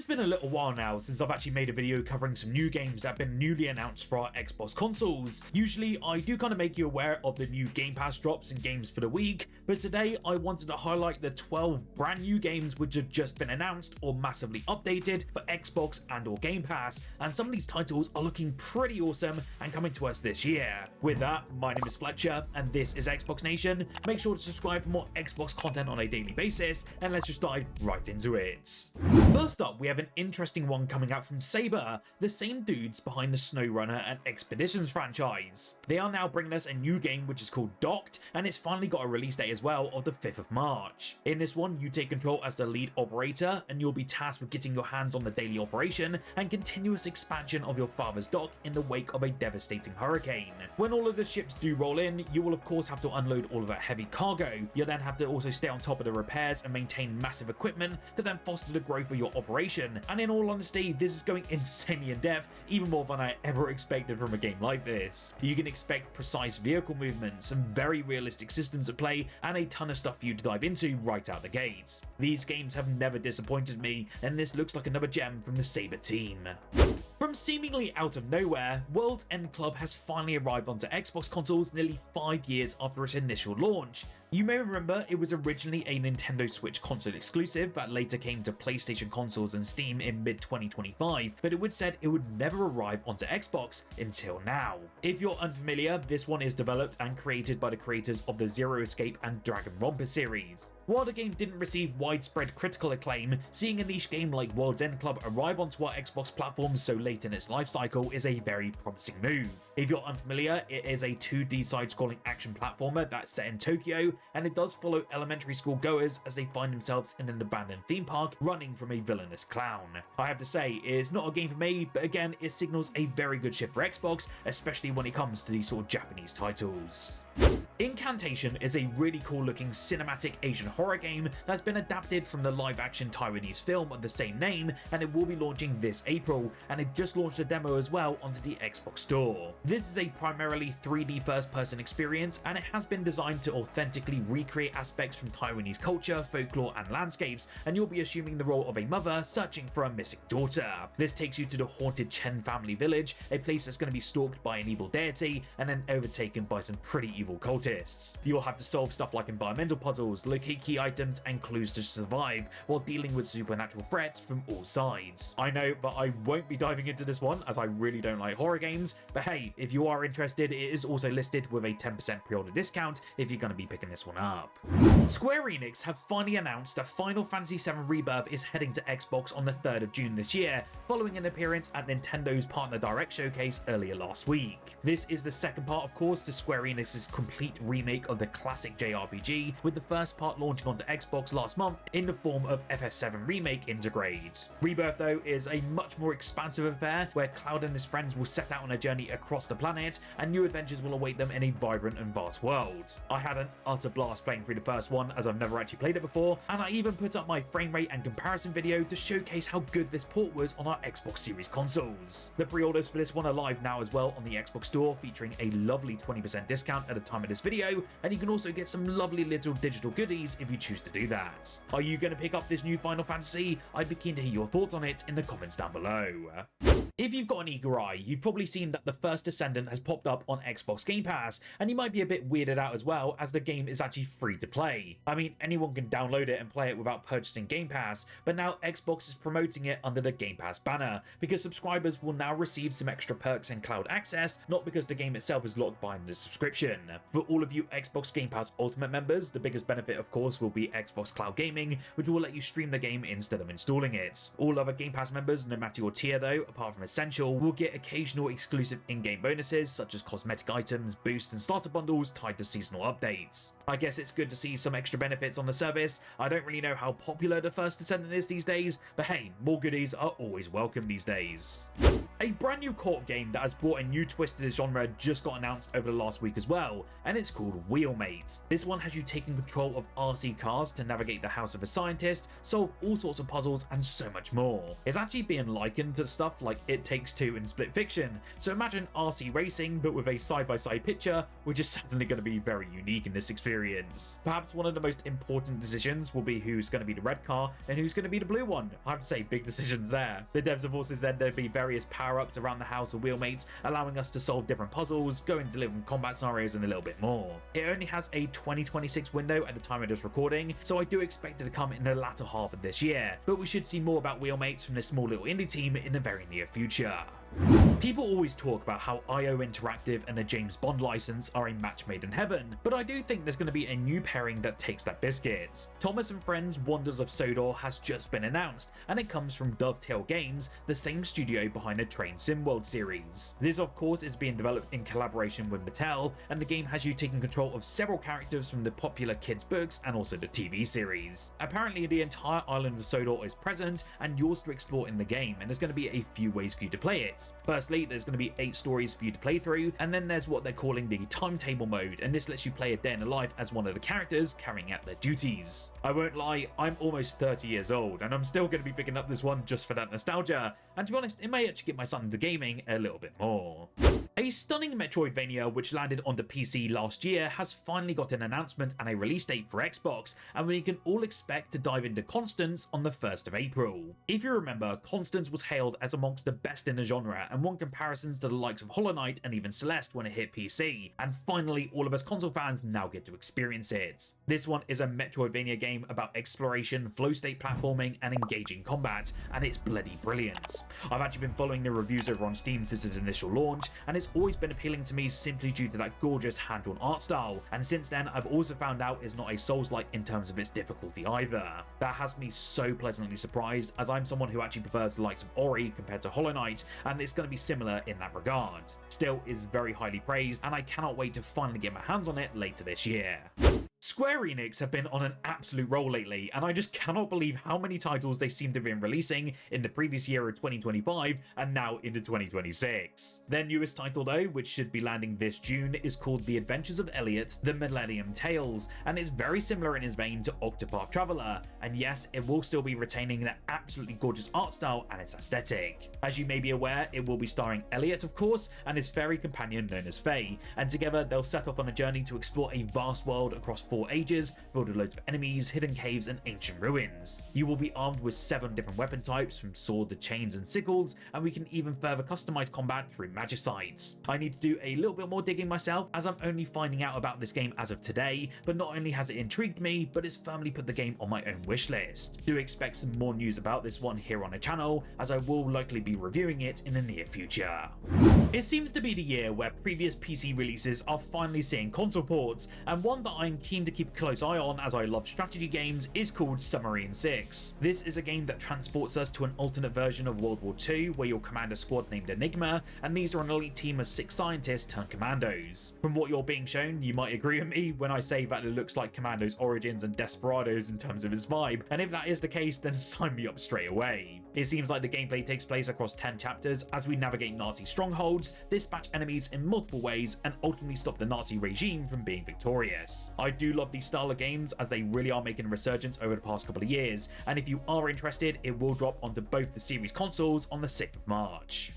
It's been a little while now since I've actually made a video covering some new games that have been newly announced for our Xbox consoles. Usually I do kind of make you aware of the new Game Pass drops and games for the week, but today I wanted to highlight the 12 brand new games which have just been announced or massively updated for Xbox and or Game Pass, and some of these titles are looking pretty awesome and coming to us this year. With that, my name is Fletcher and this is Xbox Nation. Make sure to subscribe for more Xbox content on a daily basis, and let's just dive right into it. First up, we have an interesting one coming out from Saber, the same dudes behind the SnowRunner and Expeditions franchise. They are now bringing us a new game which is called Docked, and it's finally got a release date as well of the 5th of March. In this one, you take control as the lead operator, and you'll be tasked with getting your hands on the daily operation and continuous expansion of your father's dock in the wake of a devastating hurricane. When all of the ships do roll in, you will of course have to unload all of that heavy cargo. You'll then have to also stay on top of the repairs and maintain massive equipment to then foster the growth of your operation, and in all honesty, this is going insanely in depth, even more than I ever expected from a game like this. You can expect precise vehicle movements, some very realistic systems at play, and a ton of stuff for you to dive into right out the gates. These games have never disappointed me, and this looks like another gem from the Saber team. From seemingly out of nowhere, World's End Club has finally arrived onto Xbox consoles nearly 5 years after its initial launch. You may remember it was originally a Nintendo Switch console exclusive that later came to PlayStation consoles and Steam in mid-2025, but it was said it would never arrive onto Xbox until now. If you're unfamiliar, this one is developed and created by the creators of the Zero Escape and Dragon Romper series. While the game didn't receive widespread critical acclaim, seeing a niche game like World's End Club arrive onto our Xbox platforms so late in its life cycle is a very promising move. If you're unfamiliar, it is a 2D side-scrolling action platformer that's set in Tokyo, and it does follow elementary school goers as they find themselves in an abandoned theme park running from a villainous clown. I have to say, it is not a game for me, but again, it signals a very good shift for Xbox, especially when it comes to these sort of Japanese titles. Incantation is a really cool looking cinematic Asian horror game that's been adapted from the live action Taiwanese film of the same name, and it will be launching this April, and it just launched a demo as well onto the Xbox Store. This is a primarily 3D first person experience, and it has been designed to authentically recreate aspects from Taiwanese culture, folklore and landscapes, and you'll be assuming the role of a mother searching for a missing daughter. This takes you to the haunted Chen family village, a place that's going to be stalked by an evil deity and then overtaken by some pretty evil cultists. You'll have to solve stuff like environmental puzzles, locate key items and clues to survive while dealing with supernatural threats from all sides. I know, but I won't be diving into this one as I really don't like horror games, but hey, if you are interested, it is also listed with a 10% pre-order discount if you're going to be picking this one up. Square Enix have finally announced that Final Fantasy VII Rebirth is heading to Xbox on the 3rd of June this year, following an appearance at Nintendo's Partner Direct showcase earlier last week. This is the second part, of course, to Square Enix's complete remake of the classic JRPG, with the first part launching onto Xbox last month in the form of FF7 Remake Intergrade. Rebirth, though, is a much more expansive affair where Cloud and his friends will set out on a journey across the planet, and new adventures will await them in a vibrant and vast world. I had an utter blast playing through the first one, as I've never actually played it before, and I even put up my frame rate and comparison video to showcase how good this port was on our Xbox Series consoles. The pre-orders for this one are live now as well on the Xbox Store, featuring a lovely 20% discount at the time of this video, and you can also get some lovely little digital goodies if you choose to do that. Are you going to pick up this new Final Fantasy? I'd be keen to hear your thoughts on it in the comments down below. If you've got an eager eye, you've probably seen that the First Descendant has popped up on Xbox Game Pass, and you might be a bit weirded out as well, as the game is actually free to play. I mean, anyone can download it and play it without purchasing Game Pass, but now Xbox is promoting it under the Game Pass banner, because subscribers will now receive some extra perks and cloud access, not because the game itself is locked behind the subscription. For all of you Xbox Game Pass Ultimate members, the biggest benefit of course will be Xbox Cloud Gaming, which will let you stream the game instead of installing it. All other Game Pass members, no matter your tier though, apart from Essential, will get occasional exclusive in-game bonuses such as cosmetic items, boosts and starter bundles tied to seasonal updates. I guess it's good to see some extra benefits on the service. I don't really know how popular the First Descendant is these days, but hey, more goodies are always welcome these days. A brand new co-op game that has brought a new twist to the genre just got announced over the last week as well, and it's called WheelMates. This one has you taking control of RC cars to navigate the house of a scientist, solve all sorts of puzzles and so much more. It's actually being likened to stuff like It Takes Two and Split Fiction, so imagine RC racing but with a side-by-side picture, which is certainly going to be very unique in this experience. Perhaps one of the most important decisions will be who's going to be the red car and who's going to be the blue one. I have to say, big decisions there. The devs have also said there'd be various power-ups around the house of WheelMates, allowing us to solve different puzzles, go into different combat scenarios and a little bit more. It only has a 2026 window at the time of this recording, so I do expect it to come in the latter half of this year, but we should see more about WheelMates from this small little indie team in the very near future. People always talk about how IO Interactive and the James Bond license are a match made in heaven, but I do think there's going to be a new pairing that takes that biscuit. Thomas and Friends Wonders of Sodor has just been announced, and it comes from Dovetail Games, the same studio behind the Train Sim World series. This of course is being developed in collaboration with Mattel, and the game has you taking control of several characters from the popular kids books and also the TV series. Apparently the entire island of Sodor is present and yours to explore in the game, and there's going to be a few ways for you to play it. Firstly, there's going to be 8 stories for you to play through, and then there's what they're calling the timetable mode, and this lets you play a day in the life as one of the characters carrying out their duties. I won't lie, I'm almost 30 years old, and I'm still going to be picking up this one just for that nostalgia, and to be honest, it may actually get my son into gaming a little bit more. A stunning Metroidvania which landed on the PC last year has finally got an announcement and a release date for Xbox, and we can all expect to dive into Constance on the 1st of April. If you remember, Constance was hailed as amongst the best in the genre and won comparisons to the likes of Hollow Knight and even Celeste when it hit PC, and finally all of us console fans now get to experience it. This one is a Metroidvania game about exploration, flow state platforming and engaging combat, and it's bloody brilliant. I've actually been following the reviews over on Steam since its initial launch, and it's always been appealing to me simply due to that gorgeous hand-drawn art style, and since then I've also found out it's not a Souls-like in terms of its difficulty either. That has me so pleasantly surprised, as I'm someone who actually prefers the likes of Ori compared to Hollow Knight, and it's going to be similar in that regard. Still is very highly praised, and I cannot wait to finally get my hands on it later this year. Square Enix have been on an absolute roll lately, and I just cannot believe how many titles they seem to have been releasing in the previous year of 2025 and now into 2026. Their newest title though, which should be landing this June, is called The Adventures of Elliot, The Millennium Tales, and it's very similar in its vein to Octopath Traveler, and yes, it will still be retaining that absolutely gorgeous art style and its aesthetic. As you may be aware, it will be starring Elliot of course, and his fairy companion known as Faye, and together they'll set off on a journey to explore a vast world across 4 ages, filled with loads of enemies, hidden caves and ancient ruins. You will be armed with 7 different weapon types, from sword to chains and sickles, and we can even further customize combat through magicites. I need to do a little bit more digging myself, as I'm only finding out about this game as of today, but not only has it intrigued me, but it's firmly put the game on my own wish list. Do expect some more news about this one here on the channel, as I will likely be reviewing it in the near future. It seems to be the year where previous PC releases are finally seeing console ports, and one that I'm keen to keep a close eye on as I love strategy games is called Summerian Six. This is a game that transports us to an alternate version of World War II where you'll command a squad named Enigma, and these are an elite team of 6 scientists turned commandos. From what you're being shown, you might agree with me when I say that it looks like Commandos Origins and Desperados in terms of its vibe, and if that is the case, then sign me up straight away. It seems like the gameplay takes place across 10 chapters as we navigate Nazi strongholds, dispatch enemies in multiple ways, and ultimately stop the Nazi regime from being victorious. I do love these style of games as they really are making a resurgence over the past couple of years, and if you are interested, it will drop onto both the series consoles on the 6th of March.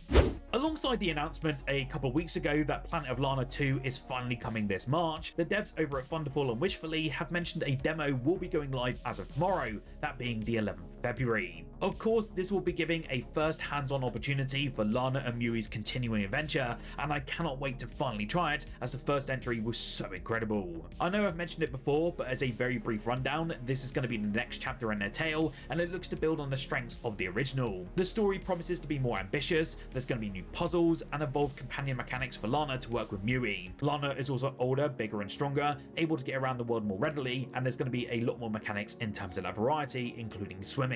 Alongside the announcement a couple of weeks ago that Planet of Lana 2 is finally coming this March, the devs over at Thunderful and Wishfully have mentioned a demo will be going live as of tomorrow, that being the 11th of February. Of course, this will be giving a first hands-on opportunity for Lana and Mui's continuing adventure, and I cannot wait to finally try it as the first entry was so incredible. I know I've mentioned it before, but as a very brief rundown, this is going to be the next chapter in their tale, and it looks to build on the strengths of the original. The story promises to be more ambitious, there's going to be new puzzles, and evolved companion mechanics for Lana to work with Mui. Lana is also older, bigger and stronger, able to get around the world more readily, and there's going to be a lot more mechanics in terms of that variety, including swimming.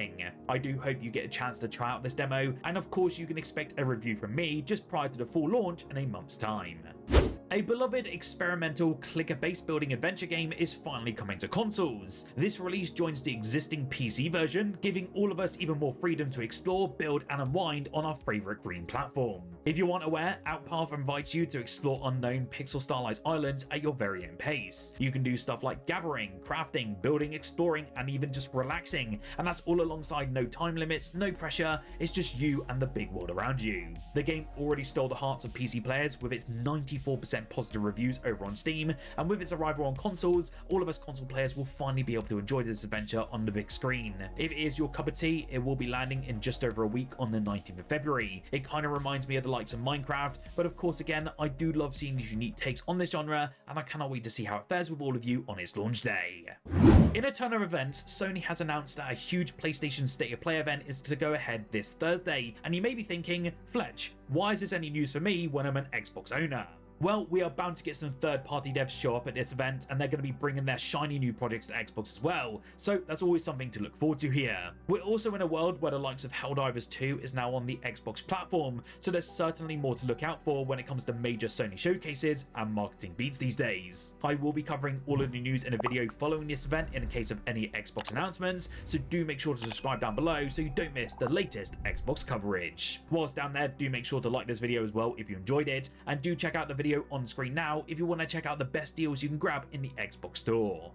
I do hope you get a chance to try out this demo, and of course you can expect a review from me just prior to the full launch in a month's time. A beloved experimental clicker-based building adventure game is finally coming to consoles. This release joins the existing PC version, giving all of us even more freedom to explore, build and unwind on our favourite green platform. If you aren't aware, Outpath invites you to explore unknown pixel-stylized islands at your very own pace. You can do stuff like gathering, crafting, building, exploring and even just relaxing, and that's all alongside no time limits, no pressure, it's just you and the big world around you. The game already stole the hearts of PC players with its 94% positive reviews over on Steam, and with its arrival on consoles, all of us console players will finally be able to enjoy this adventure on the big screen. If it is your cup of tea, it will be landing in just over a week on the 19th of February. It kind of reminds me of the likes of Minecraft, but of course again, I do love seeing these unique takes on this genre, and I cannot wait to see how it fares with all of you on its launch day. In a ton of events, Sony has announced that a huge PlayStation State of Play event is to go ahead this Thursday, and you may be thinking, Fletch, why is this any news for me when I'm an Xbox owner? Well, we are bound to get some third-party devs show up at this event, and they're going to be bringing their shiny new projects to Xbox as well, so that's always something to look forward to here. We're also in a world where the likes of Helldivers 2 is now on the Xbox platform, so there's certainly more to look out for when it comes to major Sony showcases and marketing beats these days. I will be covering all of the news in a video following this event in case of any Xbox announcements, so do make sure to subscribe down below so you don't miss the latest Xbox coverage. Whilst down there, do make sure to like this video as well if you enjoyed it, and do check out the video on screen now if you want to check out the best deals you can grab in the Xbox store.